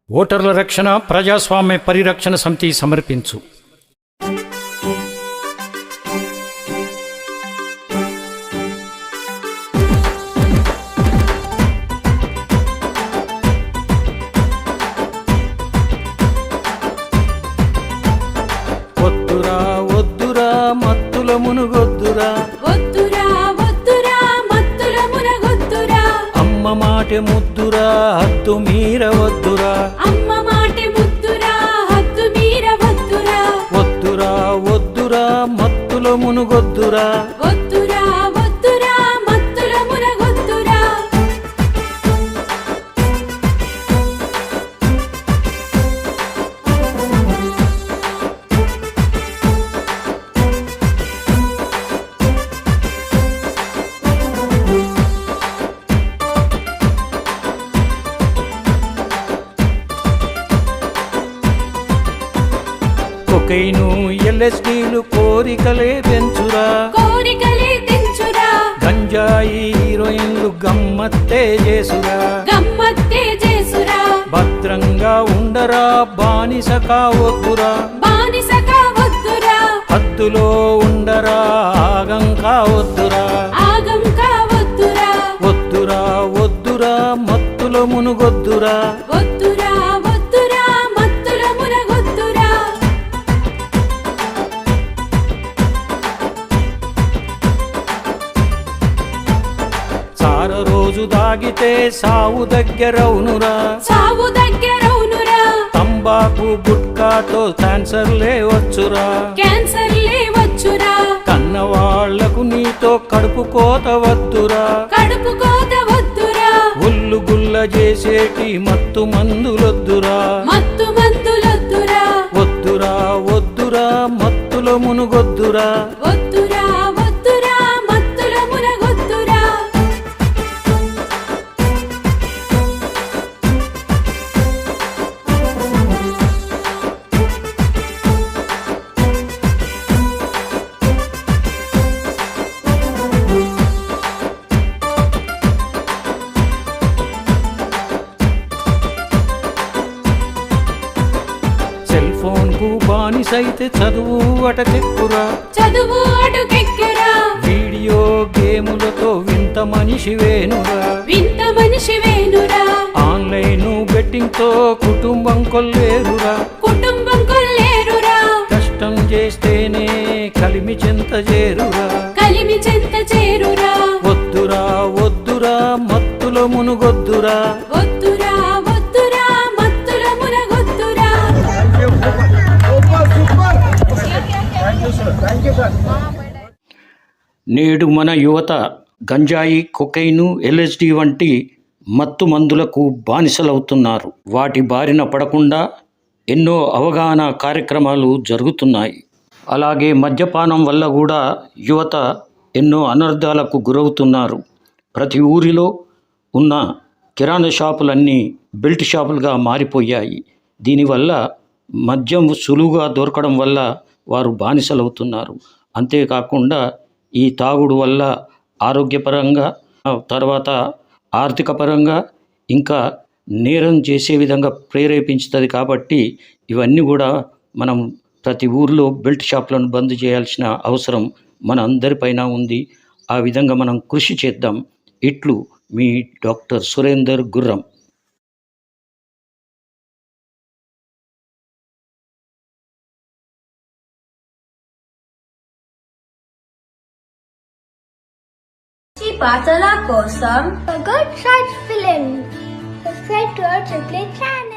ఓటర్ల రక్షణ ప్రజాస్వామ్య పరిరక్షణ సమితి సమర్పించు వద్దురా వద్దురా మత్తుల మునుగొద్దురా, వద్దురా వద్దురా మత్తుల మునగొద్దురా, అమ్మ మాటె ముద్దురా హద్దు మీర వద్దురా, అమ్మ మాటె ముద్దురా హద్దు మీర వద్దురా, వద్దురా వద్దురా మత్తుల మునుగొద్దురా, వద్దురా వద్దురా మత్తుల మునగొద్దురా. కొకైను ఎల్ఎస్డీలు కోరికలే పెంచురా, కోరికలే తెంచురా, గంజాయి హీరోయిన్లు గమ్మత్తే చేసురా, గమ్మత్తే చేసురా, భద్రంగా ఉండరా బానిస కావద్దురా, బానిస కావద్దురా, హద్దులో ఉండరా ఆగం కావద్దురా, ఆగం కావద్దురా, వద్దురా వద్దురా మత్తుల మునుగొద్దురా, వద్దురా వద్దురా మత్తుల మునగొద్దురా. సార రోజు దాగితే సావు దగ్గరవునురా, సావు దగ్గరవునురా, తంబాకు గుట్కాతో క్యాన్సర్లే వచ్చురా, క్యాన్సర్లే వచ్చురా, కన్నవాళ్లకు నీతో కడుపు కోత వద్దురా, కడుపు కోత వద్దురా, ఉల్లు గుల్ల చేసేటి మత్తు మందులొద్దురా, మత్తు మందులొద్దురా, వద్దురా వద్దురా మత్తుల మునుగొద్దురా, వద్దురా వద్దురా మత్తుల మునగొద్దురా. సెల్ ఫోన్ కు బానిసైతే చదువు అటకెక్కురా, చదువు అడుగెక్కరా, వీడియో గేములతో వింత మనిషి వేనురా, వింత మనిషి వేనురా, ఆన్లైన్ బెట్టింగ్ తో కుటుంబం కొల్లేరురా, కుటుంబం కొల్లేరురా, కష్టం చేస్తేనే కలిమి చెంత చేరురా, కలిమి చెంత చేరురా, వద్దురా వద్దురా మత్తుల మునుగొద్దురా, వద్దురా వద్దురా మత్తుల మునగొద్దురా. నేడు మన యువత గంజాయి కొకైను ఎల్ఎస్డి వంటి మత్తు మందులకు బానిసలవుతున్నారు. వాటి బారిన పడకుండా ఎన్నో అవగాహన కార్యక్రమాలు జరుగుతున్నాయి. అలాగే మద్యపానం వల్ల కూడా యువత ఎన్నో అనర్థాలకు గురవుతున్నారు. ప్రతి ఊరిలో ఉన్న కిరాణా షాపులన్నీ బెల్ట్ షాపులుగా మారిపోయాయి. దీనివల్ల మద్యం సులువుగా దొరకడం వల్ల వారు బానిసలవుతున్నారు. అంతేకాకుండా ఈ తాగుడు వల్ల ఆరోగ్యపరంగా, తర్వాత ఆర్థిక పరంగా, ఇంకా నేరం చేసే విధంగా ప్రేరేపించుతుంది. కాబట్టి ఇవన్నీ కూడా మనం ప్రతి ఊర్లో బెల్ట్ షాపులను బంద్ చేయాల్సిన అవసరం మన అందరిపైన ఉంది. ఆ విధంగా మనం కృషి చేద్దాం. ఇట్లు మీ డాక్టర్ సురేందర్ గుర్రం. పాటల కోసం Good Shot Film. Subscribe to our AAA channel.